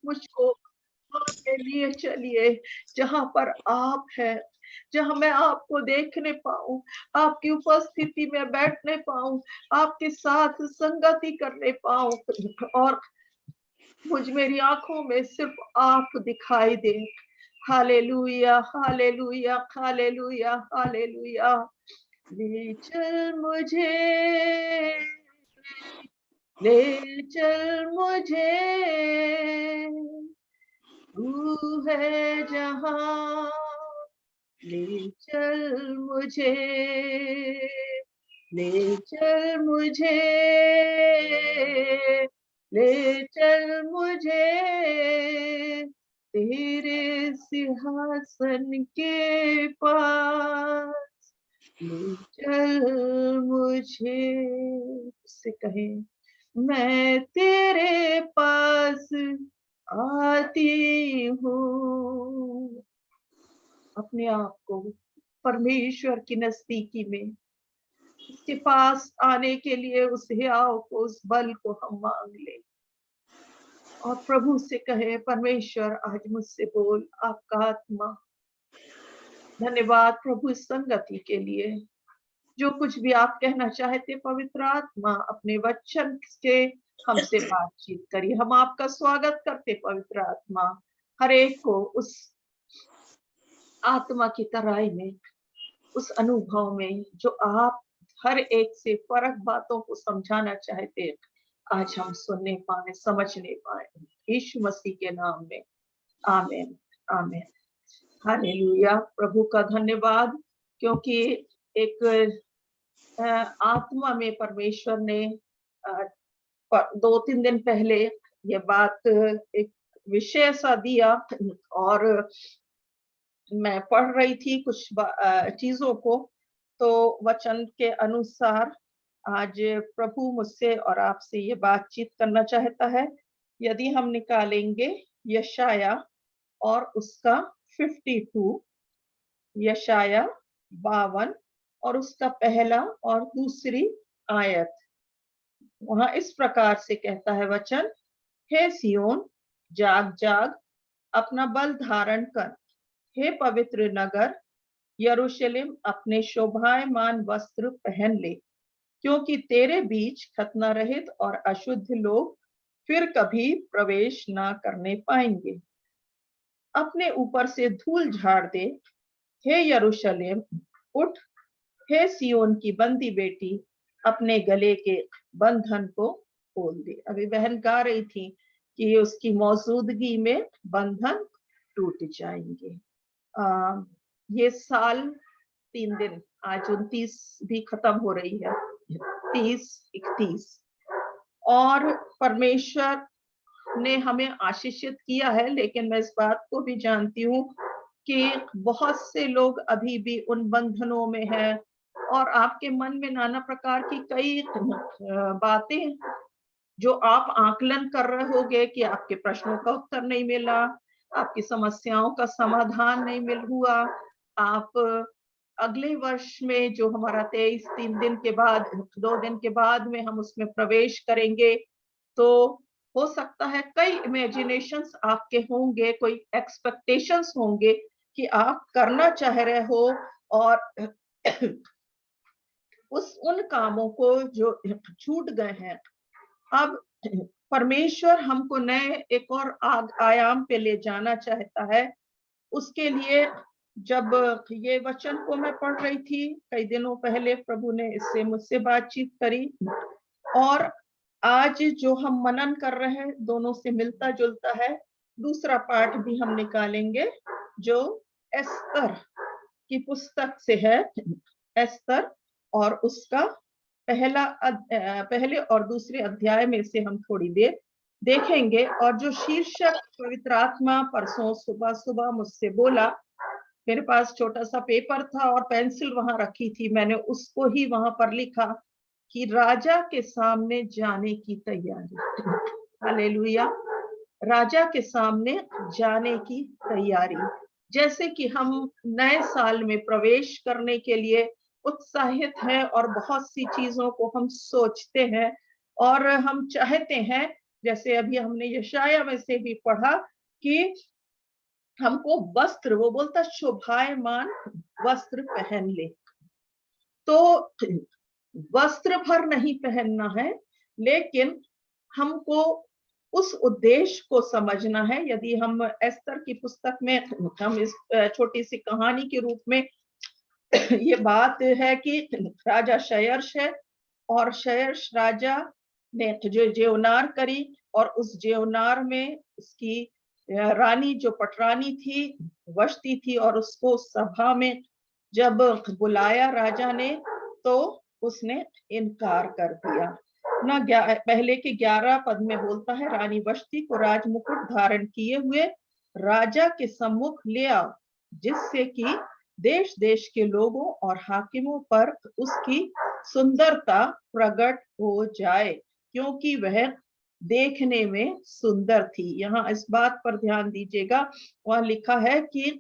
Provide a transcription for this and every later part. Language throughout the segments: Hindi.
मुझको वहाँ पे लिए चलिए जहाँ पर आप है, जहाँ मैं आपको देखने पाऊं, आपकी उपस्थिति में बैठने पाऊं, आपके साथ संगति करने पाऊं और मेरी आंखों में सिर्फ आप दिखाई दे। Hallelujah, hallelujah, hallelujah, hallelujah. ले चल मुझे, ले चल मुझे, तू है जहां, ले चल मुझे, ले चल मुझे, ले चल मुझे तेरे सिंहासन के पास, ले चल मुझे। उससे कहें, मैं तेरे पास आती हूँ। अपने आप को परमेश्वर की नजदीकी में, उसके पास आने के लिए उस हियाव को, उस बल को हम मांग ले और प्रभु से कहे, परमेश्वर आज मुझसे बोल, आपका आत्मा। धन्यवाद प्रभु इस संगति के लिए। जो कुछ भी आप कहना चाहते पवित्र आत्मा अपने वचन से हमसे बातचीत करिए। हम आपका स्वागत करते पवित्र आत्मा, हर एक को उस आत्मा की तराई में, उस अनुभव में जो आप हर एक से फर्क बातों को समझाना चाहते, आज हम सुनने पाए, समझने पाए, यीशु मसीह के नाम में। आमीन, आमीन। हालेलुया। प्रभु का धन्यवाद, क्योंकि एक आत्मा में परमेश्वर ने 2-3 दिन पहले ये बात, एक विषय सा दिया और मैं पढ़ रही थी कुछ चीजों को, तो वचन के अनुसार आज प्रभु मुझसे और आपसे ये बातचीत करना चाहता है। यदि हम निकालेंगे यशाया और उसका 52, यशाया 52 और उसका पहला और दूसरी आयत, वहां इस प्रकार से कहता है वचन, हे सियोन जाग जाग, अपना बल धारण कर, हे पवित्र नगर यरूशलेम अपने शोभायमान वस्त्र पहन ले, क्योंकि तेरे बीच खतना रहित और अशुद्ध लोग फिर कभी प्रवेश ना करने पाएंगे। अपने ऊपर से धूल झाड़ दे, हे यरूशलेम उठ, हे सियोन की बंदी बेटी अपने गले के बंधन को खोल दे। अभी बहन गा रही थी कि उसकी मौजूदगी में बंधन टूट जाएंगे। ये साल 3 दिन, आज 29 भी खत्म हो रही है, 30, 31, और परमेश्वर ने हमें आशीषित किया है, लेकिन मैं इस बात को भी जानती हूँ कि बहुत से लोग अभी भी उन बंधनों में हैं और आपके मन में नाना प्रकार की कई बातें जो आप आकलन कर रहे होगे कि आपके प्रश्नों का उत्तर नहीं मिला, आपकी समस्याओं का समाधान नहीं मिल हुआ, आप अगले वर्ष में जो हमारा 23 3 दिन के बाद, 2 दिन के बाद में हम उसमें प्रवेश करेंगे, तो हो सकता है कई इमेजिनेशंस आपके होंगे, कोई एक्सपेक्टेशंस होंगे कि आप करना चाह रहे हो और उन कामों को जो छूट गए हैं। अब परमेश्वर हमको नए एक और आयाम पे ले जाना चाहता है। उसके लिए जब ये वचन को मैं पढ़ रही थी कई दिनों पहले, प्रभु ने इससे मुझसे बातचीत करी और आज जो हम मनन कर रहे हैं दोनों से मिलता जुलता है। दूसरा पाठ भी हम निकालेंगे जो एस्तर की पुस्तक से है, एस्तर, और उसका पहले और दूसरे अध्याय में से हम थोड़ी देर देखेंगे। और जो शीर्षक पवित्र आत्मा परसों सुबह सुबह मुझसे बोला, मेरे पास छोटा सा पेपर था और पेंसिल वहां रखी थी, मैंने उसको ही वहां पर लिखा कि राजा के सामने जाने की तैयारी। हालेलुया। राजा के सामने जाने की तैयारी। जैसे कि हम नए साल में प्रवेश करने के लिए उत्साहित हैं और बहुत सी चीजों को हम सोचते हैं और हम चाहते हैं जैसे अभी हमने यशाया में से भी पढ़ा कि हमको वस्त्र, वो बोलता शोभायमान वस्त्र पहन ले। तो वस्त्र भर नहीं पहनना है, लेकिन हमको उस उद्देश्य को समझना है। यदि हम एस्तर की पुस्तक में हम इस छोटी सी कहानी के रूप में ये बात है कि राजा शयर्श है और शयर्श राजा ने जो जेवनार करी, और उस जेवनार में उसकी रानी जो पटरानी थी वश्ती थी, और उसको सभा में जब बुलाया राजा ने तो उसने इनकार कर दिया ना। पहले के 11 पद में बोलता है, रानी वश्ती को राजमुकुट धारण किए हुए राजा के सम्मुख ले आओ, जिससे कि देश देश के लोगों और हाकिमों पर उसकी सुंदरता प्रकट हो जाए, क्योंकि वह देखने में सुंदर थी। यहाँ इस बात पर ध्यान दीजिएगा, वहां लिखा है कि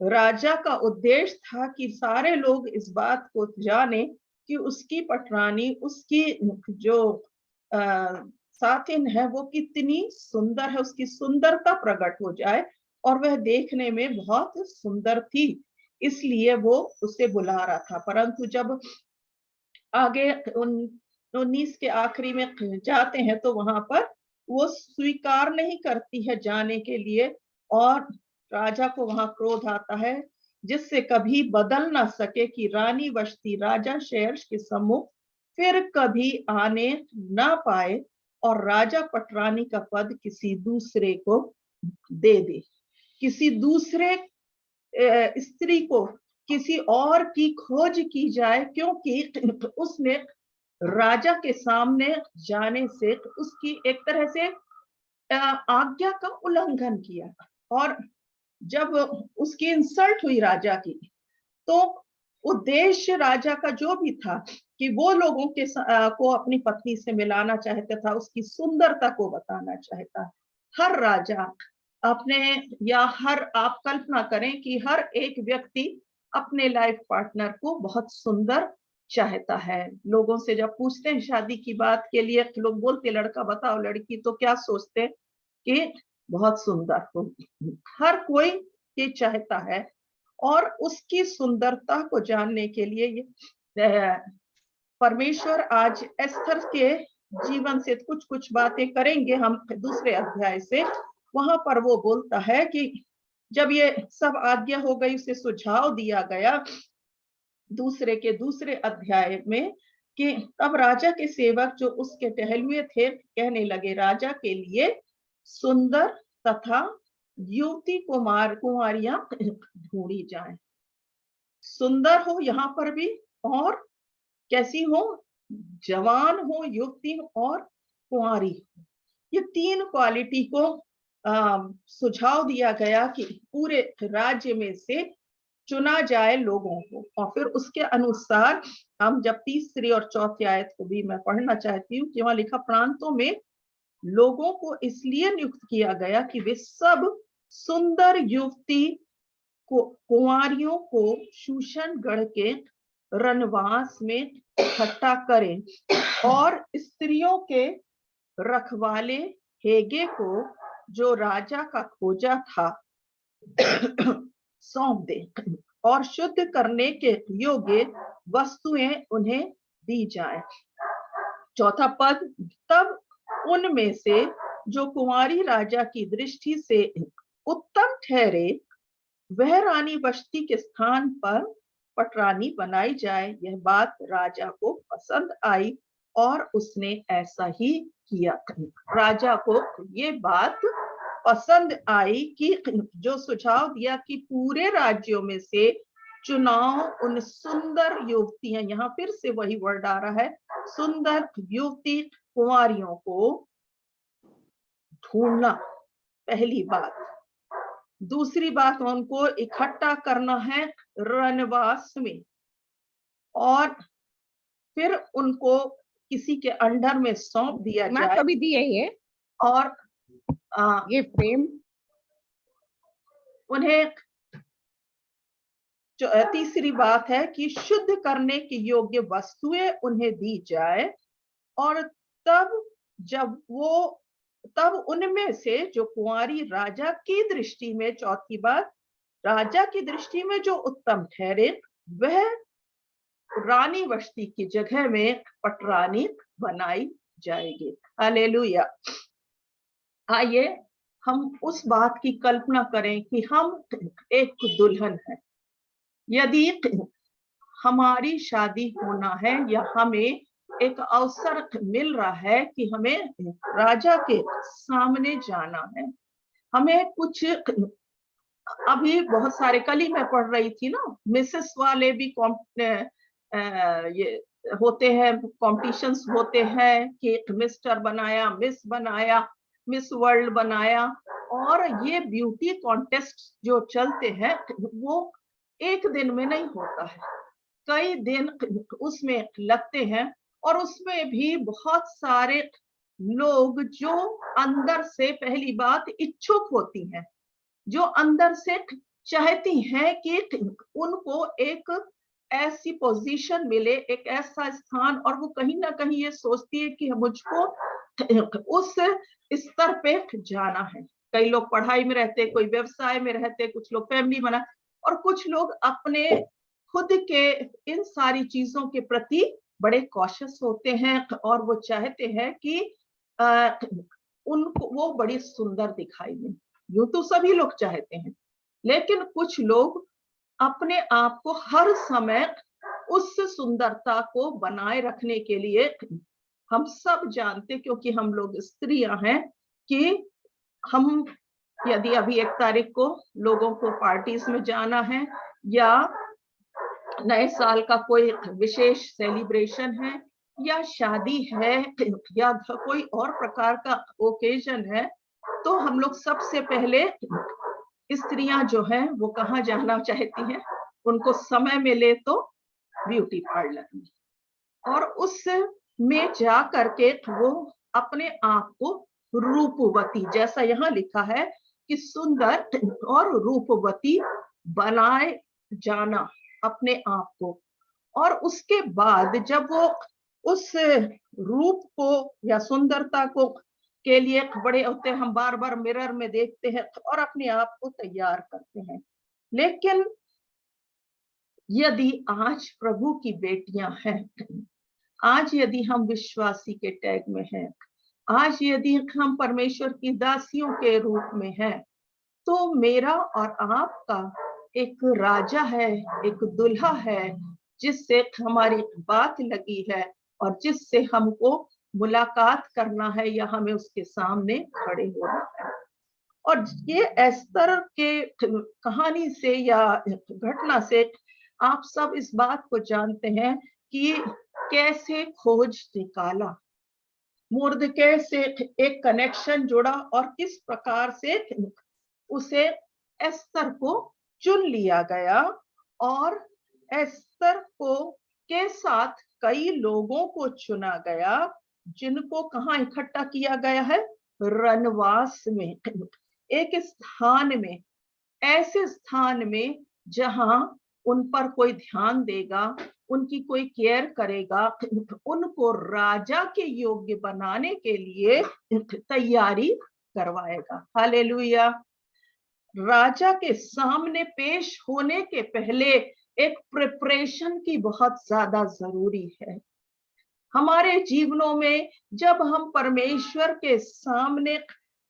राजा का उद्देश्य था कि सारे लोग इस बात को जाने कि उसकी पटरानी, उसकी जो साथिन है वो कितनी सुंदर है, उसकी सुंदरता प्रकट हो जाए, और वह देखने में बहुत सुंदर थी, इसलिए वो उसे बुला रहा था। परंतु जब आगे 19 के आखिरी में जाते हैं तो वहां पर वो स्वीकार नहीं करती है जाने के लिए, और राजा को वहां क्रोध आता है, जिससे कभी बदल ना सके कि रानी वश्ती राजा शयर्श के सम्मुख फिर कभी आने ना पाए, और राजा पटरानी का पद किसी दूसरे को दे दे, किसी दूसरे स्त्री को, किसी और की खोज की जाए, क्योंकि उसने राजा के सामने जाने से उसकी एक तरह से आज्ञा का उल्लंघन किया। और जब उसकी इंसल्ट हुई राजा की, तो उद्देश्य राजा का जो भी था कि वो लोगों के को अपनी पत्नी से मिलाना चाहता था, उसकी सुंदरता को बताना चाहता। हर राजा अपने, या हर, आप कल्पना करें कि हर एक व्यक्ति अपने लाइफ पार्टनर को बहुत सुंदर चाहता है। लोगों से जब पूछते हैं शादी की बात के लिए, तो लोग बोलते लड़का बताओ, लड़की तो क्या सोचते कि बहुत सुंदर हो। हर कोई ये चाहता है, और उसकी सुंदरता को जानने के लिए परमेश्वर आज एस्थर के जीवन से कुछ कुछ बातें करेंगे हम दूसरे अध्याय से। वहां पर वो बोलता है कि जब ये सब आज्ञा हो गई, उसे सुझाव दिया गया दूसरे अध्याय में कि तब राजा के सेवक जो उसके टहलुए थे कहने लगे, राजा के लिए सुंदर तथा युवती कुमारियां ढूंढी जाएं। सुंदर हो यहाँ पर भी, और कैसी हो, जवान हो, युवती और कुंवारी हो। ये 3 क्वालिटी को सुझाव दिया गया कि पूरे राज्य में से चुना जाए लोगों को, और फिर उसके अनुसार हम जब 3री और 4थी आयत को भी मैं पढ़ना चाहती हूँ कि वहां लिखा, प्रांतों में लोगों को इसलिए नियुक्त किया गया कि वे सब सुंदर युवती कुंवारियों को शूशनगढ़ के रनवास में इकट्ठा करें, और स्त्रियों के रखवाले हेगे को, जो राजा का खोजा था, सौंप दे, और शुद्ध करने के योग्य वस्तुएं उन्हें दी जाए। 4था पद, तब उनमें से जो कुंवारी राजा की दृष्टि से उत्तम ठहरे, वह रानी वश्ती के स्थान पर पटरानी बनाई जाए। यह बात राजा को पसंद आई, और उसने ऐसा ही किया। राजा को ये बात पसंद आई कि जो सुझाव दिया कि पूरे राज्यों में से चुनाव उन सुंदर युवतियां, यहाँ फिर से वही वर्ड आ रहा है, सुंदर युवती कुंवारियों को ढूंढना, पहली बात। दूसरी बात, उनको इकट्ठा करना है रनवास में, और फिर उनको किसी के अंडर में सौंप दिया जाए। कभी दी है ये, और ये फ्रेम उन्हें, तीसरी बात है कि शुद्ध करने की योग्य वस्तुएं उन्हें दी जाए, और तब जब वो तब उनमें से जो कुंवारी राजा की दृष्टि में, चौथी बात, राजा की दृष्टि में जो उत्तम ठहरे, वह रानी वष्टी की जगह में पटरानी बनाई जाएगी। हालेलुया। आइए हम उस बात की कल्पना करें कि हम एक दुल्हन हैं। यदि हमारी शादी होना है या हमें एक अवसर मिल रहा है कि हमें राजा के सामने जाना है, हमें कुछ, अभी बहुत सारे, कल ही मैं पढ़ रही थी ना, मिसेस वाले भी ये होते हैं, कॉम्पिटिशंस होते हैं कि एक मिस्टर बनाया, मिस बनाया, मिस वर्ल्ड बनाया, और ये ब्यूटी कॉन्टेस्ट जो चलते हैं वो एक दिन में नहीं होता है, कई दिन उसमें लगते हैं। और उसमें भी बहुत सारे लोग जो अंदर से, पहली बात, इच्छुक होती हैं, जो अंदर से चाहती हैं कि उनको एक ऐसी पोजीशन मिले, एक ऐसा स्थान, और वो कहीं ना कहीं ये सोचती है कि मुझको उस स्तर पे जाना है। कई लोग पढ़ाई में रहते, कोई व्यवसाय में रहते, कुछ लोग फैमिली बना, और कुछ लोग अपने खुद के इन सारी चीजों के प्रति बड़े कॉशियस होते हैं, और वो चाहते हैं कि उनको वो बड़ी सुंदर दिखाई दे। यूं तो सभी लोग चाहते हैं, लेकिन कुछ लोग अपने आप को हर समय उस सुंदरता को बनाए रखने के लिए, हम सब जानते, क्योंकि हम लोग स्त्रियां हैं, कि हम यदि अभी 1 तारीख को लोगों को पार्टीज में जाना है, या नए साल का कोई विशेष सेलिब्रेशन है, या शादी है, या कोई और प्रकार का ओकेजन है, तो हम लोग सबसे पहले, स्त्रियां जो हैं वो कहाँ जाना चाहती हैं? उनको समय मिले तो ब्यूटी पार्लर में, और उस में जा करके वो अपने आप को रूपवती, जैसा यहाँ लिखा है कि सुंदर और रूपवती बनाए जाना अपने आप को। और उसके बाद जब वो उस रूप को या सुंदरता को के लिए बड़े होते हैं, हम बार बार मिरर में देखते हैं और अपने आप को तैयार करते हैं। लेकिन यदि आज प्रभु की बेटियां हैं, आज यदि हम विश्वासी के टैग में हैं, आज यदि हम परमेश्वर की दासियों के रूप में हैं, तो मेरा और आपका एक राजा है, एक दुल्हा है, जिससे हमारी बात लगी है, और जिससे हमको मुलाकात करना है, या हमें उसके सामने खड़े होना है। और ये एस्तर के कहानी से या घटना से आप सब इस बात को जानते हैं कि कैसे खोज निकाला, मुर्दकै से एक कनेक्शन जुड़ा, और किस प्रकार से उसे एस्तर को चुन लिया गया, और एस्तर को के साथ कई लोगों को चुना गया, जिनको कहाँ इकट्ठा किया गया है? रनवास में, एक स्थान में, ऐसे स्थान में जहां उन पर कोई ध्यान देगा, उनकी कोई केयर करेगा, उनको राजा के योग्य बनाने के लिए तैयारी करवाएगा। हालेलुया। राजा के सामने पेश होने के पहले एक प्रिपरेशन की बहुत ज्यादा जरूरी है। हमारे जीवनों में जब हम परमेश्वर के सामने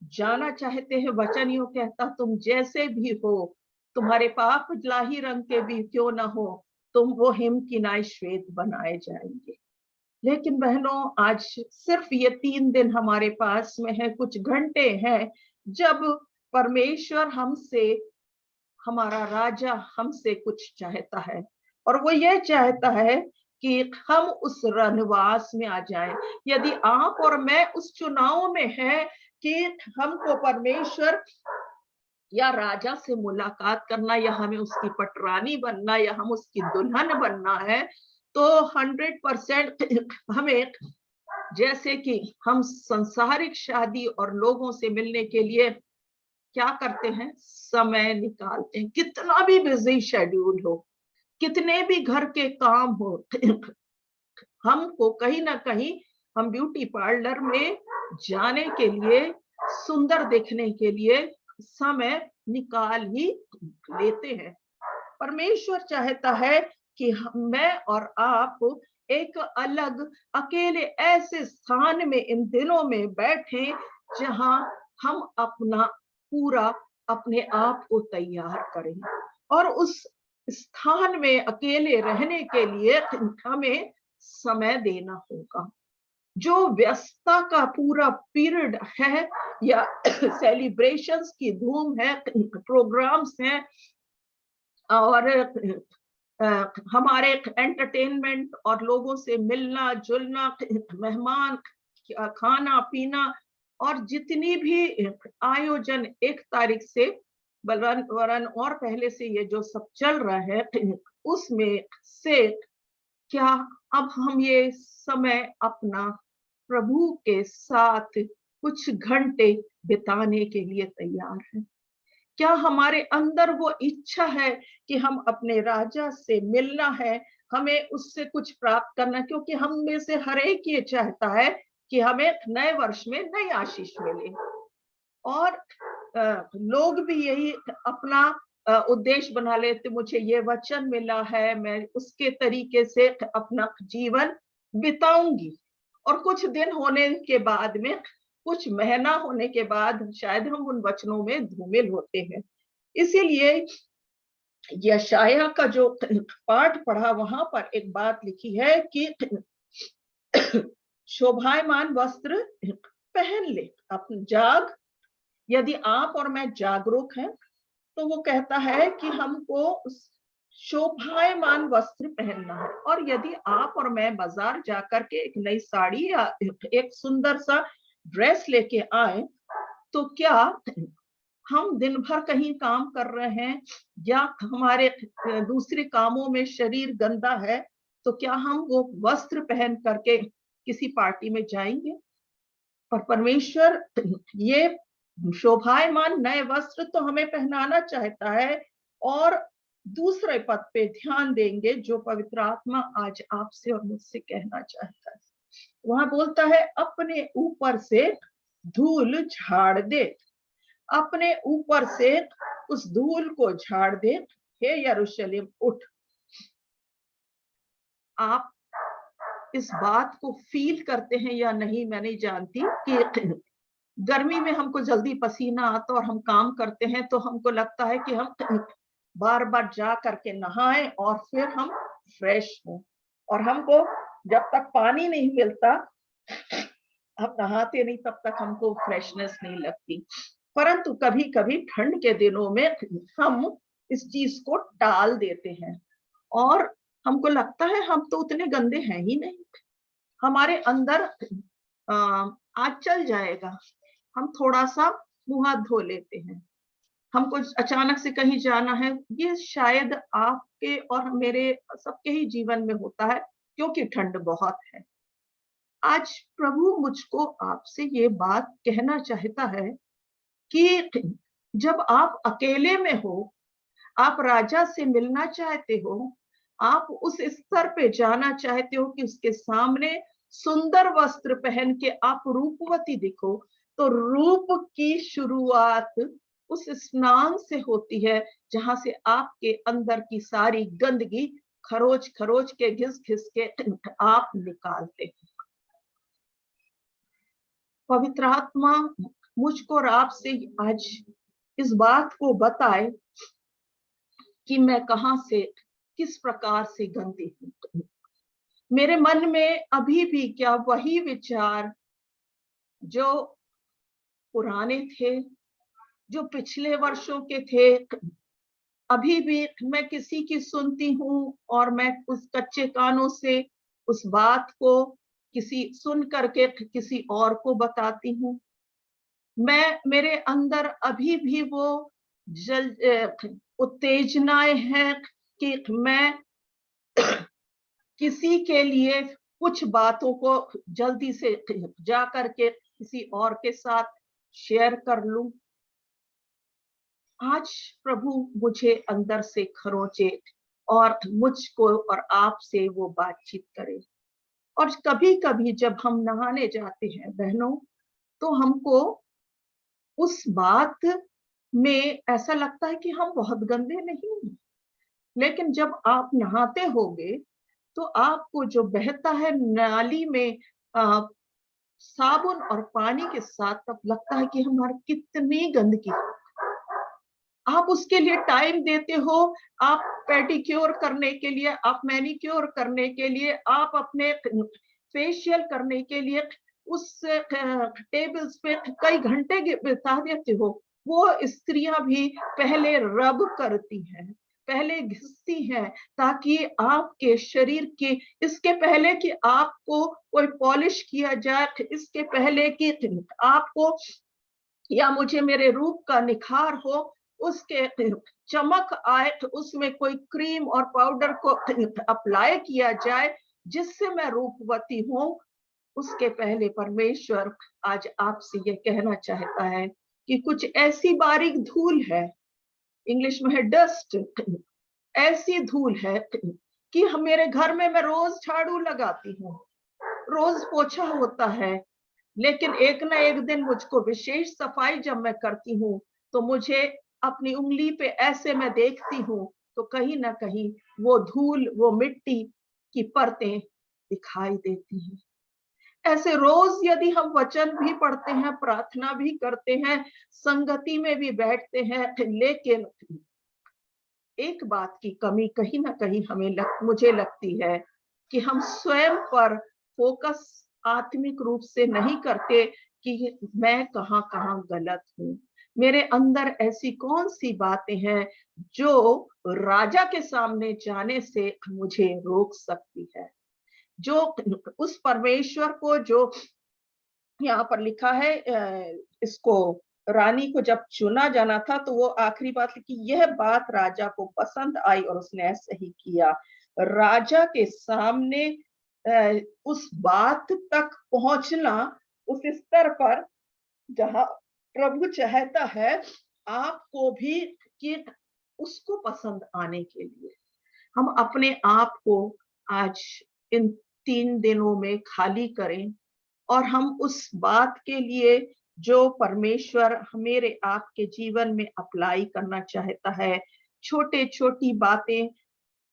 जाना चाहते हैं, वचन यूं कहता, तुम जैसे भी हो, तुम्हारे पाप लाही रंग के भी क्यों ना हो, तुम वो हिमकिनाए श्वेत बनाए जाएंगे। लेकिन बहनों, आज सिर्फ ये 3 दिन हमारे पास में है, कुछ घंटे हैं, जब परमेश्वर हमसे, हमारा राजा हमसे कुछ चाहता है, और वो ये चाहता है कि हम उस रनवास में आ जाएं। यदि आप और मैं उस चुनाव में हैं कि हमको परमेश्वर या राजा से मुलाकात करना, या हमें उसकी पटरानी बनना, या हम उसकी दुल्हन बनना है, तो 100% हमें, जैसे कि हम संसारिक शादी और लोगों से मिलने के लिए क्या करते हैं? समय निकालते हैं, कितना भी बिजी शेड्यूल हो, कितने भी घर के काम हो, हमको कहीं ना कहीं हम ब्यूटी पार्लर में जाने के लिए सुंदर दिखने के लिए समय निकाल ही लेते हैं। परमेश्वर चाहता है कि मैं और आप एक अलग अकेले ऐसे स्थान में इन दिनों में बैठे जहां हम अपना पूरा अपने आप को तैयार करें, और उस स्थान में अकेले रहने के लिए हमें समय देना होगा। जो व्यस्तता का पूरा पीरियड है या सेलिब्रेशंस की धूम है, प्रोग्राम्स हैं, और हमारे एंटरटेनमेंट और लोगों से मिलना जुलना, मेहमान, खाना पीना, और जितनी भी आयोजन 1 तारीख से वरन और पहले से ये जो सब चल रहा है, उसमें से क्या अब हम ये समय अपना प्रभु के साथ कुछ घंटे बिताने के लिए तैयार हैं? क्या हमारे अंदर वो इच्छा है कि हम अपने राजा से मिलना है, हमें उससे कुछ प्राप्त करना, क्योंकि हम में से हर एक ये चाहता है कि हमें नए वर्ष में नई आशीष मिले। और लोग भी यही अपना उद्देश्य बना लेते, मुझे ये वचन मिला है, मैं उसके तरीके से अपना जीवन बिताऊंगी। और कुछ दिन होने के बाद में, कुछ महीना होने के बाद शायद हम उन वचनों में धूमिल होते हैं। इसीलिए यशायाह का जो पाठ पढ़ा, वहां पर एक बात लिखी है कि शोभायमान वस्त्र पहन ले, अपन जाग। यदि आप और मैं जागरूक हैं तो वो कहता है कि हमको शोभायमान वस्त्र पहनना है। और यदि आप और मैं बाजार जाकर के एक नई साड़ी या एक सुंदर सा ड्रेस लेके आए, तो क्या हम दिन भर कहीं काम कर रहे हैं या हमारे दूसरे कामों में शरीर गंदा है, तो क्या हम वो वस्त्र पहन करके किसी पार्टी में जाएंगे? पर परमेश्वर ये शोभायमान नए वस्त्र तो हमें पहनाना चाहता है। और दूसरे पद पे ध्यान देंगे जो पवित्र आत्मा आज आपसे और मुझसे कहना चाहता है। वहां बोलता है, अपने ऊपर से धूल झाड़ दे, अपने ऊपर से उस धूल को झाड़ दे, हे यरूशलेम उठ। आप इस बात को फील करते हैं या नहीं मैं नहीं जानती कि गर्मी में हमको जल्दी पसीना आता और हम काम करते हैं तो हमको लगता है कि हम बार बार जा करके नहाएं और फिर हम फ्रेश हों। और हमको जब तक पानी नहीं मिलता, हम नहाते नहीं, तब तक हमको फ्रेशनेस नहीं लगती। परंतु कभी कभी ठंड के दिनों में हम इस चीज को टाल देते हैं और हमको लगता है हम तो उतने गंदे हैं ही नहीं, हमारे अंदर आज चल जाएगा, हम थोड़ा सा मुंह हाथ धो लेते हैं। हमको अचानक से कहीं जाना है, ये शायद आपके और मेरे सबके ही जीवन में होता है क्योंकि ठंड बहुत है। आज प्रभु मुझको आपसे ये बात कहना चाहता है कि जब आप अकेले में हो, आप राजा से मिलना चाहते हो, आप उस स्तर पे जाना चाहते हो कि उसके सामने सुंदर वस्त्र पहन के आप रूपवती दिखो, तो रूप की शुरुआत उस स्नान से होती है जहां से आपके अंदर की सारी गंदगी खरोच खरोच के घिस घिस के आप निकालते हैं। पवित्र आत्मा मुझको और आपसे आज इस बात को बताए कि मैं कहां से किस प्रकार से गंदी हूं। मेरे मन में अभी भी क्या वही विचार जो पुराने थे, जो पिछले वर्षों के थे, अभी भी मैं किसी की सुनती हूँ और मैं उस कच्चे कानों से उस बात को किसी सुन करके किसी और को बताती हूँ। मैं मेरे अंदर अभी भी वो जल उत्तेजनाएं हैं कि मैं किसी के लिए कुछ बातों को जल्दी से जा करके किसी और के साथ शेयर कर लूं। आज प्रभु मुझे अंदर से खरोचे और मुझको और आपसे वो बातचीत करे। और कभी कभी जब हम नहाने जाते हैं बहनों, तो हमको उस बात में ऐसा लगता है कि हम बहुत गंदे नहीं हैं, लेकिन जब आप नहाते होगे तो आपको जो बहता है नाली में साबुन और पानी के साथ, तब लगता है कि हमारी कितनी गंदगी है। आप उसके लिए टाइम देते हो, आप पेडिक्योर करने के लिए, आप मैनिक्योर करने के लिए, आप अपने फेशियल करने के लिए उस टेबल्स पे कई घंटे बिता देते हो। वो स्त्रियां भी पहले रब करती हैं, पहले घिसती हैं, ताकि आपके शरीर के, इसके पहले कि आपको कोई पॉलिश किया जाए, इसके पहले कि आपको या मुझे मेरे रूप का निखार हो, उसके चमक आए, तो उसमें कोई क्रीम और पाउडर को अप्लाई किया जाए जिससे मैं रूपवती हूँ। उसके पहले परमेश्वर आज आपसे ये कहना चाहता है कि कुछ ऐसी बारीक धूल है, इंग्लिश में है डस्ट, ऐसी धूल है कि मेरे घर में मैं रोज झाड़ू लगाती हूँ, रोज पोछा होता है, लेकिन एक ना एक दिन मुझको विशेष सफाई जब मैं करती हूँ तो मुझे अपनी उंगली पे ऐसे मैं देखती हूँ तो कहीं ना कहीं वो धूल, वो मिट्टी की परतें दिखाई देती हैं। ऐसे रोज यदि हम वचन भी पढ़ते हैं, प्रार्थना भी करते हैं, संगति में भी बैठते हैं, लेकिन एक बात की कमी कहीं ना कहीं मुझे लगती है कि हम स्वयं पर फोकस आत्मिक रूप से नहीं करते कि मैं कहाँ कहाँ गलत हूँ, मेरे अंदर ऐसी कौन सी बातें हैं जो राजा के सामने जाने से मुझे रोक सकती है। जो उस परमेश्वर को, जो यहाँ पर लिखा है, इसको रानी को जब चुना जाना था तो वो आखिरी बात लिखी, यह बात राजा को पसंद आई और उसने ऐसे ही किया। राजा के सामने उस बात तक पहुंचना, उस स्तर पर जहां प्रभु चाहता है आपको भी कि उसको पसंद आने के लिए हम अपने आप को आज इन 3 दिनों में खाली करें और हम उस बात के लिए जो परमेश्वर मेरे आपके जीवन में अप्लाई करना चाहता है, छोटे छोटी बातें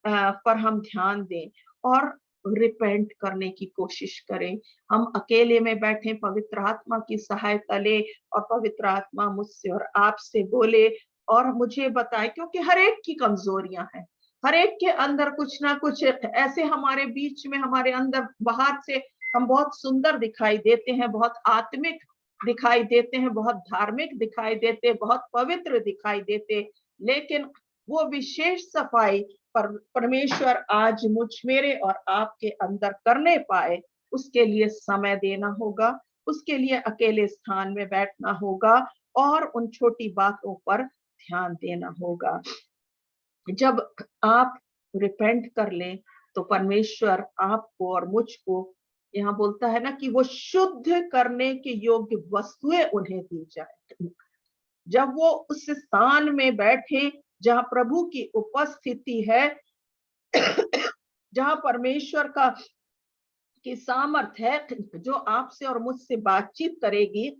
पर हम ध्यान दें और रिपेंट करने की कोशिश करें। हम अकेले में बैठे पवित्र आत्मा की सहायता ले और पवित्र आत्मा मुझसे और आपसे बोले और मुझे बताए, क्योंकि हर एक की कमजोरियां हैं, हर एक के अंदर कुछ ना कुछ ऐसे हमारे बीच में, हमारे अंदर बाहर से हम बहुत सुंदर दिखाई देते हैं, बहुत आत्मिक दिखाई देते हैं, बहुत धार्मिक दिखाई देते, बहुत पवित्र दिखाई देते, लेकिन वो विशेष सफाई परमेश्वर आज मुझ मेरे और आपके अंदर करने पाए, उसके लिए समय देना होगा, उसके लिए अकेले स्थान में बैठना होगा और उन छोटी बातों पर ध्यान देना होगा। जब आप रिपेंट कर लें तो परमेश्वर आपको और मुझको, यहाँ बोलता है ना कि वो शुद्ध करने के योग्य वस्तुएं उन्हें दी जाए। जब वो उस स्थान में बैठे जहां प्रभु की उपस्थिति है, जहां परमेश्वर का की सामर्थ है जो आपसे और मुझसे बातचीत करेगी,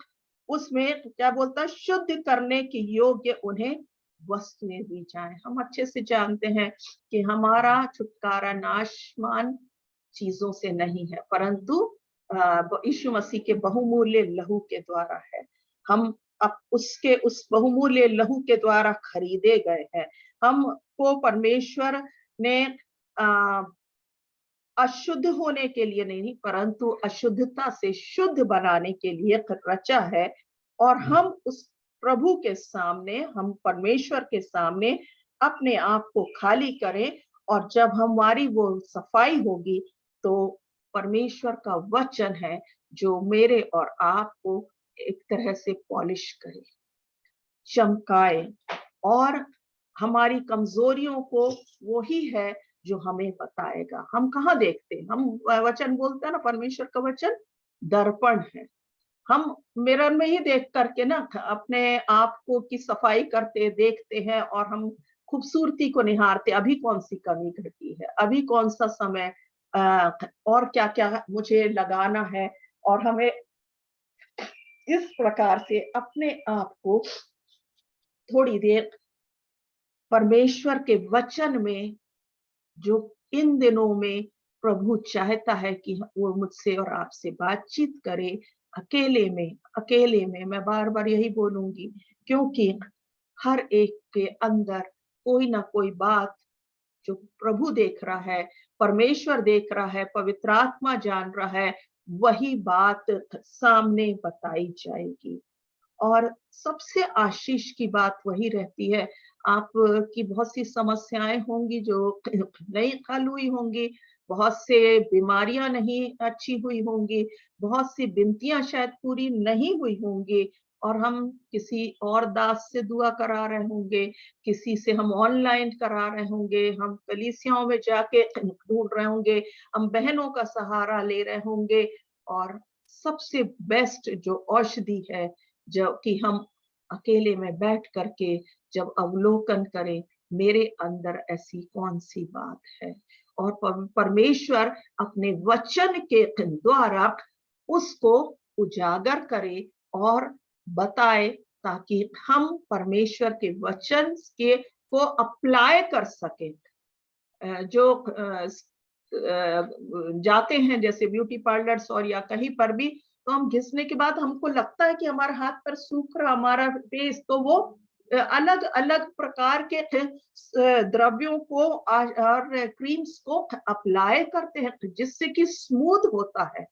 उसमें क्या बोलता है, शुद्ध करने के योग्य उन्हें वस्तुएं दी जाए। हम अच्छे से जानते हैं कि हमारा छुटकारा नाशमान चीजों से नहीं है, परंतु यीशु मसीह के बहुमूल्य लहू के द्वारा है। हम अब उसके उस बहुमूल्य लहू के द्वारा खरीदे गए हैं। हमको परमेश्वर ने अशुद्ध होने के लिए नहीं, परंतु अशुद्धता से शुद्ध बनाने के लिए रचा है। और हम उस प्रभु के सामने, हम परमेश्वर के सामने अपने आप को खाली करें, और जब हमारी वो सफाई होगी तो परमेश्वर का वचन है जो मेरे और आपको एक तरह से पॉलिश करे, चमकाए, और हमारी कमजोरियों को वही है जो हमें बताएगा। हम कहाँ देखते हैं, हम वचन बोलते हैं ना, परमेश्वर का वचन दर्पण है। हम मिरर में ही देख करके ना अपने आप को की सफाई करते देखते हैं और हम खूबसूरती को निहारते, अभी कौन सी कमी घटी है, अभी कौन सा समय और क्या क्या मुझे लगाना है। और हमें इस प्रकार से अपने आप को थोड़ी देर परमेश्वर के वचन में, जो इन दिनों में प्रभु चाहता है कि वो मुझसे और आपसे बातचीत करे, अकेले में मैं बार-बार यही बोलूंगी, क्योंकि हर एक के अंदर कोई ना कोई बात जो प्रभु देख रहा है, परमेश्वर देख रहा है, पवित्र आत्मा जान रहा है, वही बात सामने बताई जाएगी। और सबसे आशीष की बात वही रहती है। आप की बहुत सी समस्याएं होंगी जो नहीं हल हुई होंगी, बहुत से बीमारियां नहीं अच्छी हुई होंगी, बहुत सी विनतियां शायद पूरी नहीं हुई होंगी, और हम किसी और दास से दुआ करा रहे होंगे, किसी से हम ऑनलाइन करा रहे होंगे, हम कलीसियाओं में जाके ढूंढ रहे होंगे, हम बहनों का सहारा ले रहे होंगे। और सबसे बेस्ट जो औषधि है, जब कि हम अकेले में बैठ करके जब अवलोकन करें, मेरे अंदर ऐसी कौन सी बात है, और परमेश्वर अपने वचन के द्वारा उसको उजागर करे और बताए, ताकि हम परमेश्वर के वचन के को अप्लाई कर सके। जो जाते हैं जैसे ब्यूटी पार्लर्स और या कहीं पर भी, तो हम घिसने के बाद हमको लगता है कि हमारा हाथ पर सूख रहा, हमारा फेस, तो वो अलग अलग प्रकार के द्रव्यों को और क्रीम्स को अप्लाई करते हैं, जिससे कि स्मूथ होता है।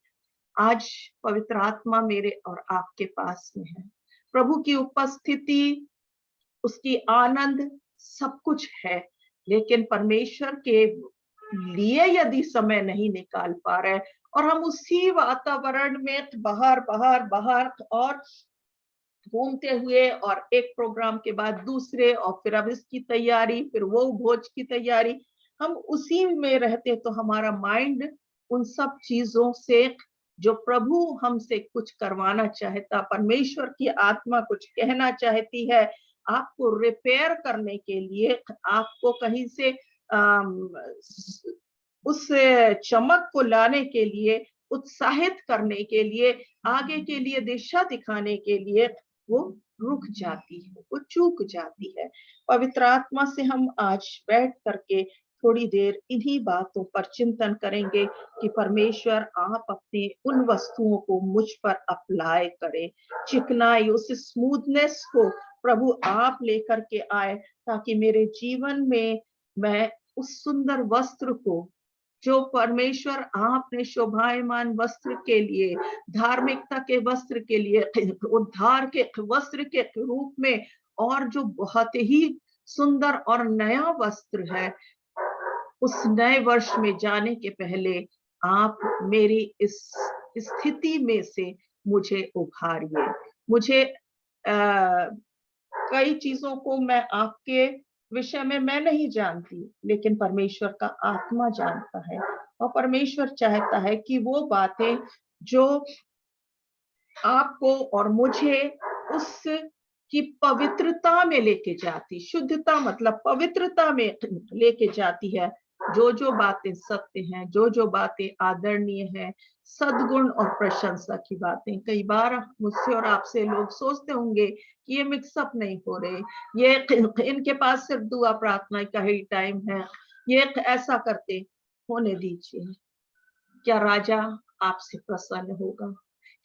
आज पवित्र आत्मा मेरे और आपके पास में है, प्रभु की उपस्थिति, उसकी आनंद सब कुछ है, लेकिन परमेश्वर के लिए यदि समय नहीं निकाल पा रहे, और हम उसी वातावरण में बाहर बाहर बाहर और घूमते हुए, और एक प्रोग्राम के बाद दूसरे, और फिर अब इसकी तैयारी, फिर वो भोज की तैयारी, हम उसी में रहते, तो हमारा माइंड उन सब चीजों से, जो प्रभु हमसे कुछ करवाना चाहता, परमेश्वर की आत्मा कुछ कहना चाहती है, आपको रिपेयर करने के लिए, आपको कहीं से उस चमक को लाने के लिए, उत्साहित करने के लिए, आगे के लिए दिशा दिखाने के लिए, वो रुक जाती है, वो चूक जाती है। पवित्र आत्मा से हम आज बैठ करके थोड़ी देर इन्हीं बातों पर चिंतन करेंगे कि परमेश्वर आप अपने उन वस्तुओं को मुझ पर अप्लाई करें, चिकनाई, उस स्मूथनेस को प्रभु आप लेकर के आए, ताकि मेरे जीवन में मैं उस सुंदर वस्त्र को, जो परमेश्वर आपने शोभायमान वस्त्र के लिए, धार्मिकता के वस्त्र के लिए, उद्धार के वस्त्र के रूप में, और जो बहुत ही सुंदर और नया वस्त्र है, उस नए वर्ष में जाने के पहले आप मेरी इस स्थिति में से मुझे उभारिए। मुझे कई चीजों को मैं आपके विषय में मैं नहीं जानती, लेकिन परमेश्वर का आत्मा जानता है, और परमेश्वर चाहता है कि वो बातें जो आपको और मुझे उस की पवित्रता में लेके जाती, शुद्धता मतलब पवित्रता में लेके जाती है, जो जो बातें सत्य हैं, जो जो बातें आदरणीय हैं, सद्गुण और प्रशंसा की बातें। कई बार मुझसे और आपसे लोग सोचते होंगे कि ये मिक्सअप नहीं हो रहे, ये इनके पास सिर्फ दुआ प्रार्थना का ही टाइम है, ये ऐसा करते। होने दीजिए, क्या राजा आपसे प्रसन्न होगा?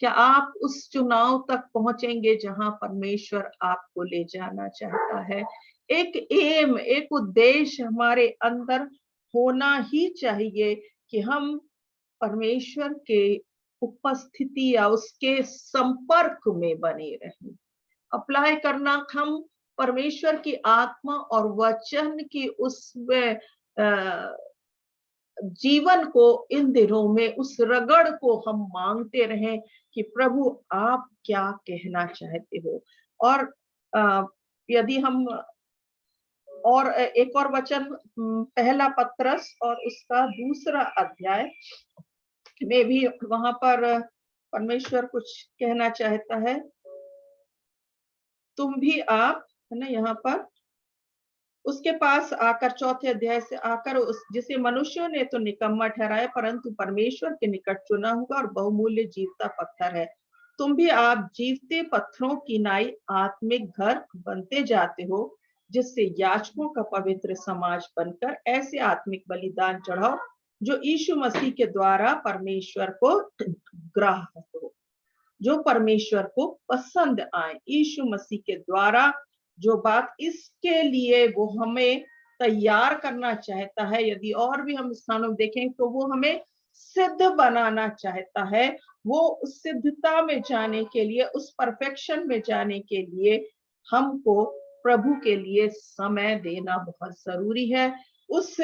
क्या आप उस चुनाव तक पहुंचेंगे जहां परमेश्वर आपको ले जाना चाहता है? एक एम, एक उद्देश्य हमारे अंदर होना ही चाहिए कि हम परमेश्वर के उपस्थिति या उसके संपर्क में बने रहें। अप्लाई करना, हम परमेश्वर की आत्मा और वचन की उसमें जीवन को इन दिनों में उस रगड़ को हम मांगते रहें कि प्रभु आप क्या कहना चाहते हो। और यदि हम और एक और वचन, पहला पत्रस और उसका दूसरा अध्याय में भी वहां पर परमेश्वर कुछ कहना चाहता है। तुम भी आप, है ना, यहाँ पर उसके पास आकर, चौथे अध्याय से आकर, उस जिसे मनुष्यों ने तो निकम्मा ठहराया, परंतु परमेश्वर के निकट चुना हुआ और बहुमूल्य जीवता पत्थर है। तुम भी आप जीवते पत्थरों की नाई आत्मिक घर बनते जाते हो, जिससे याजकों का पवित्र समाज बनकर ऐसे आत्मिक बलिदान चढ़ाओ जो यीशु मसीह के द्वारा परमेश्वर को ग्राह्य हो, जो परमेश्वर को पसंद आए। यीशु मसीह के द्वारा जो बात इसके लिए वो हमें तैयार करना चाहता है, यदि और भी हम स्थानों में देखें तो वो हमें सिद्ध बनाना चाहता है। वो उस सिद्धता में जाने के लिए, उस परफेक्शन में जाने के लिए हमको प्रभु के लिए समय देना बहुत जरूरी है। उस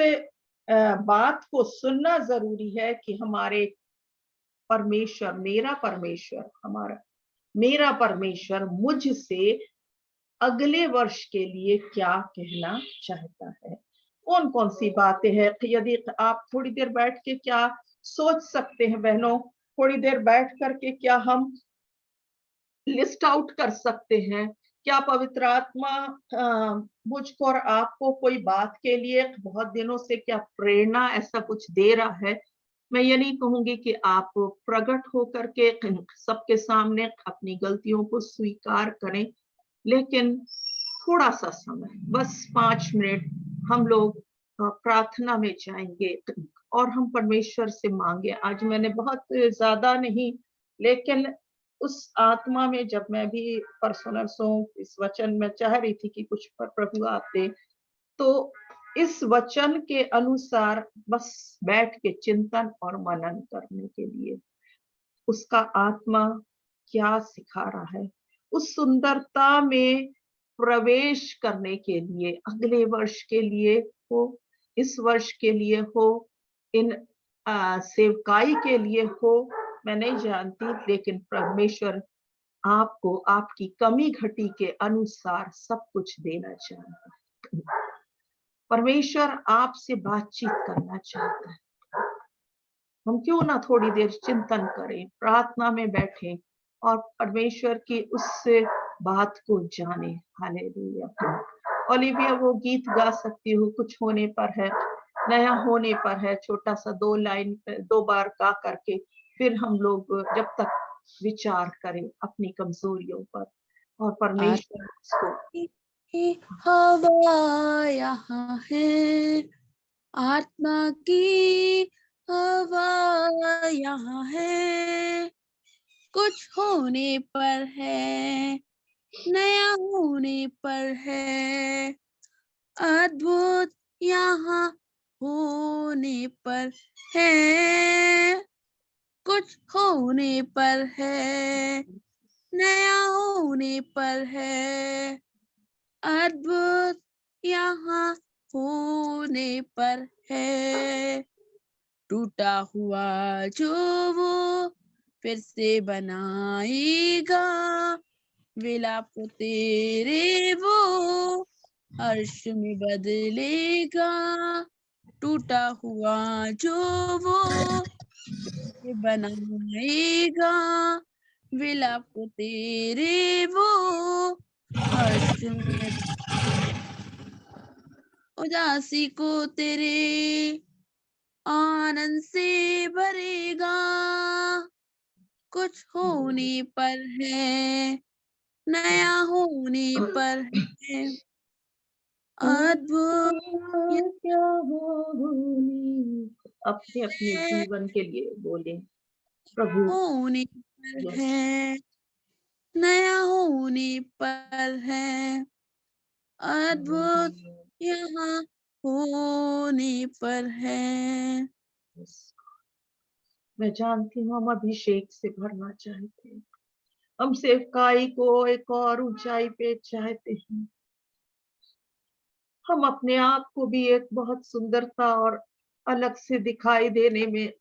बात को सुनना जरूरी है कि हमारे परमेश्वर, मेरा परमेश्वर मुझसे अगले वर्ष के लिए क्या कहना चाहता है। कौन कौन सी बातें हैं, यदि आप थोड़ी देर बैठ के क्या सोच सकते हैं बहनों, थोड़ी देर बैठ करके क्या हम लिस्ट आउट कर सकते हैं? क्या पवित्र आत्मा मुझको और आपको कोई बात के लिए बहुत दिनों से क्या प्रेरणा ऐसा कुछ दे रहा है? मैं ये नहीं कहूंगी कि आप प्रकट होकर के सबके सामने अपनी गलतियों को स्वीकार करें, लेकिन थोड़ा सा समय, बस 5 मिनट हम लोग प्रार्थना में जाएंगे और हम परमेश्वर से मांगे। आज मैंने बहुत ज्यादा नहीं, लेकिन उस आत्मा में जब मैं भी परसों नरसों इस वचन में चाह रही थी कि कुछ प्रभु आप दे, तो इस वचन के अनुसार बस बैठ के चिंतन और मनन करने के लिए उसका आत्मा क्या सिखा रहा है, उस सुंदरता में प्रवेश करने के लिए, अगले वर्ष के लिए हो, इस वर्ष के लिए हो, इन सेवकाई के लिए हो, मैं नहीं जानती, लेकिन परमेश्वर आपको आपकी कमी घटी के अनुसार सब कुछ देना चाहता है। परमेश्वर आपसे बातचीत करना चाहता है। हम क्यों ना थोड़ी देर चिंतन करें, प्रार्थना में बैठें और परमेश्वर की उस बात को जाने। हालेलुया। ओलिविया वो गीत गा सकती हूँ, कुछ होने पर है, नया होने पर है, छोटा सा 2 लाइन 2 बार गा करके फिर हम लोग जब तक विचार करें अपनी कमजोरियों पर और परमेश्वर उसको की हवा यहाँ है, आत्मा की हवा यहाँ है, कुछ होने पर है, नया होने पर है, अद्भुत यहाँ होने पर है, कुछ होने पर है, नया होने पर है, अद्भुत यहाँ होने पर है, टूटा हुआ जो वो फिर से बनाएगा, विलाप तेरे वो हर्ष में बदलेगा, टूटा हुआ जो वो बनाएगा, विलाप तेरे वो हर्ष में, उदासी को तेरे आनंद से भरेगा, कुछ होने पर है, नया होने पर है, अद्भुत क्या होनी। अपने अपने जीवन के लिए बोले प्रभु। होने पर यस, है, नया होने पर है, अद्भुत यहाँ होने पर है। मैं जानती हूँ हम अभिषेक से भरना चाहते हैं, हम सेवकाई को एक और ऊंचाई पे चाहते हैं, हम अपने आप को भी एक बहुत सुंदरता और अलग से दिखाई देने में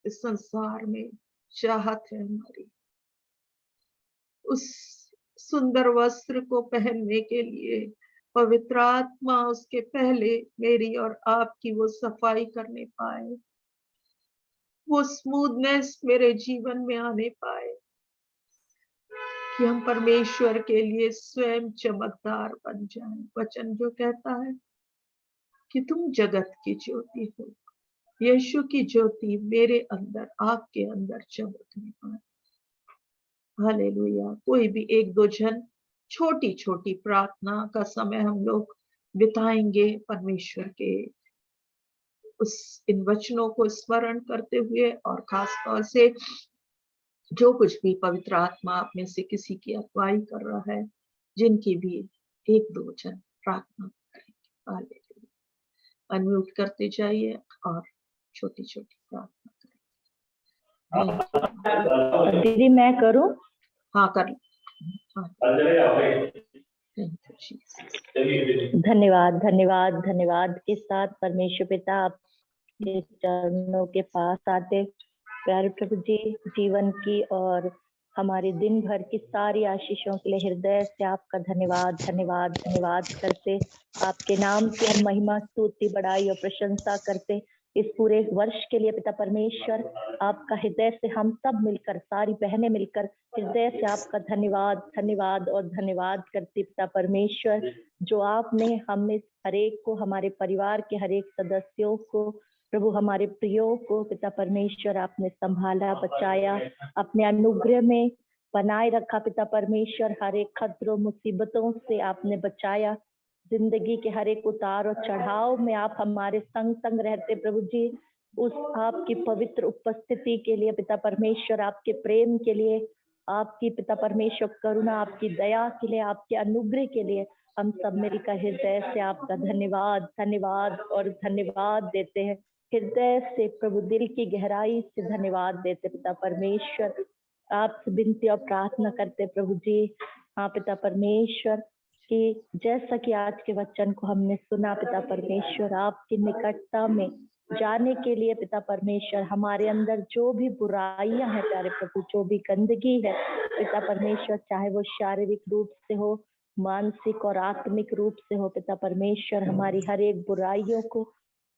इस संसार में चाहत है हमारी। उस सुंदर वस्त्र को पहनने के लिए पवित्र आत्मा उसके पहले मेरी और आपकी वो सफाई करने पाए, वो स्मूथनेस मेरे जीवन में आने पाए कि हम परमेश्वर के लिए स्वयं चमकदार बन जाएं। वचन जो कहता है कि तुम जगत की ज्योति हो, यीशु की ज्योति मेरे अंदर, आपके अंदर चमकने पाए। हालेलुया। कोई भी 1-2 जन छोटी-छोटी प्रार्थना का समय हम लोग बिताएँगे परमेश्वर के उस इन वचनों को स्मरण करते हुए, और खास तौर से जो कुछ भी पवित्र आत्मा आप में से किसी की अगुवाई कर रहा है, जिनकी भी 1-2 जन प्रार्थना करेंगे। हालेलुया। अनम्यूट करते जाइए और छोटी-छोटी प्रार्थना करें। Thank you. दीदी मैं करूं? हाँ, कर हाँ। Thank you Jesus. धन्यवाद धन्यवाद धन्यवाद के साथ परमेश्वर पिता आपके चरणों के पास आते, प्यारे प्रभु जी, जीवन की और हमारे दिन भर की सारी आशीषों के लिए हृदय से आपका धन्यवाद धन्यवाद धन्यवाद करते, आपके नाम की हम महिमा स्तुति बड़ाई और प्रशंसा करते। इस पूरे वर्ष के लिए पिता परमेश्वर आपका हृदय से हम सब मिलकर, सारी बहनें मिलकर हृदय से आपका धन्यवाद धन्यवाद और धन्यवाद करती पिता परमेश्वर, जो आपने हमें हरेक को, हमारे परिवार के हरेक सदस्यों को, प्रभु हमारे प्रियो को पिता परमेश्वर आपने संभाला, बचाया, अपने अनुग्रह में बनाए रखा पिता परमेश्वर। हर एक खतरों मुसीबतों से आपने बचाया, जिंदगी के हर एक उतार और चढ़ाव में आप हमारे संग संग रहते प्रभु जी। उस आपकी पवित्र उपस्थिति के लिए पिता परमेश्वर, आपके प्रेम के लिए, आपकी पिता परमेश्वर करुणा, आपकी दया के लिए, आपके अनुग्रह के लिए हम सब मिलकर हृदय से आपका धन्यवाद धन्यवाद और धन्यवाद देते हैं। हृदय से प्रभु, दिल की गहराई से धन्यवाद देते पिता परमेश्वर। आपसे विनती और प्रार्थना करते प्रभु जी, हाँ पिता परमेश्वर, कि जैसा कि आज के वचन को हमने सुना पिता परमेश्वर, आपकी निकटता में जाने के लिए पिता परमेश्वर, हमारे अंदर जो भी बुराइयां हैं प्यारे प्रभु, जो भी गंदगी है पिता परमेश्वर, चाहे वो शारीरिक रूप से हो, मानसिक और आत्मिक रूप से हो पिता परमेश्वर, हमारी हर एक बुराइयों को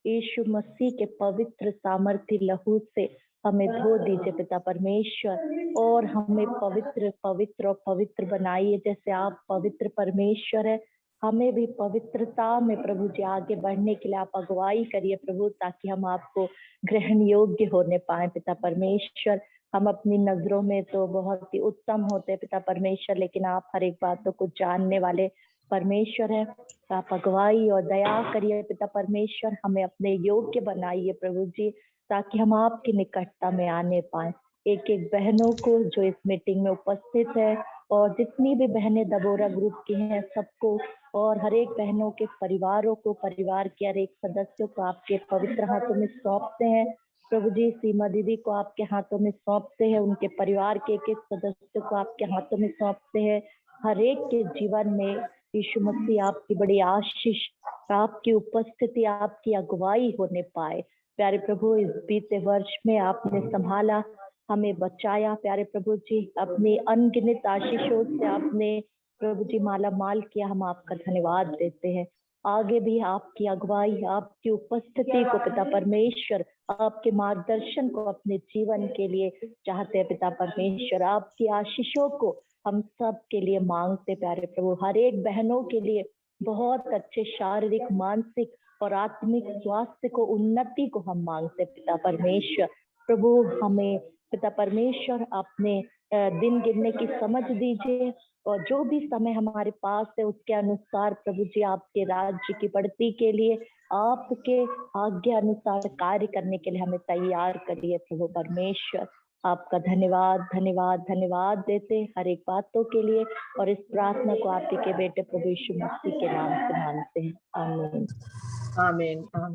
यीशु मसीह के पवित्र सामर्थ्य लहू से हमें धो दीजिए पिता परमेश्वर, और हमें पवित्र पवित्र और पवित्र बनाइए जैसे आप पवित्र परमेश्वर है। हमें भी पवित्रता में प्रभु जी आगे बढ़ने के लिए आप अगुवाई करिए प्रभु, ताकि हम आपको ग्रहण योग्य होने पाए पिता परमेश्वर। हम अपनी नजरों में तो बहुत ही उत्तम होते पिता परमेश्वर, लेकिन आप हर एक बातों को जानने वाले परमेश्वर है। आप अगुवाई और दया करिए पिता परमेश्वर, हमें अपने योग्य बनाइए प्रभु जी, ताकि हम आपकी निकटता में आने पाए। एक एक बहनों को जो इस मीटिंग में उपस्थित है, और जितनी भी बहनें दबोरा ग्रुप की हैं सबको, और हर एक बहनों के परिवारों को, परिवार के हर एक सदस्यों को आपके पवित्र हाथों में सौंपते हैं प्रभु जी। सीमा दीदी को आपके हाथों में सौंपते हैं, उनके परिवार के एक एक सदस्य को आपके हाथों में सौंपते हैं। हर एक के जीवन में यीशु मसीह आपकी बड़ी आशीष, आपकी उपस्थिति, आपकी अगुवाई होने पाए प्यारे प्रभु। इस बीते वर्ष में आपने संभाला, हमें बचाया प्यारे प्रभु जी, अपनी अनगिनत आशीषों से आपने प्रभु जी माला माल किया, हम आपका धन्यवाद देते हैं। आगे भी आपकी अगुवाई, आपकी उपस्थिति को पिता परमेश्वर, आपके मार्गदर्शन को अपने जीवन के लिए चाहते हैं पिता परमेश्वर। आपकी आशीषों को हम सब के लिए मांगते प्यारे प्रभु, हर एक बहनों के लिए बहुत अच्छे शारीरिक, मानसिक और आत्मिक स्वास्थ्य को, उन्नति को हम मांगते पिता परमेश्वर। प्रभु हमें पिता परमेश्वर अपने दिन गिनने की समझ दीजिए, और जो भी समय हमारे पास है उसके अनुसार प्रभु जी आपके राज्य की बढ़ती के लिए, आपके आज्ञा अनुसार कार्य करने के लिए हमें तैयार करिए प्रभु परमेश्वर। आपका धन्यवाद धन्यवाद धन्यवाद देते हर एक बातों के लिए, और इस प्रार्थना को आपके के बेटे प्रभु यीशु मसीह के नाम से मानते हैं। आमीन आमीन।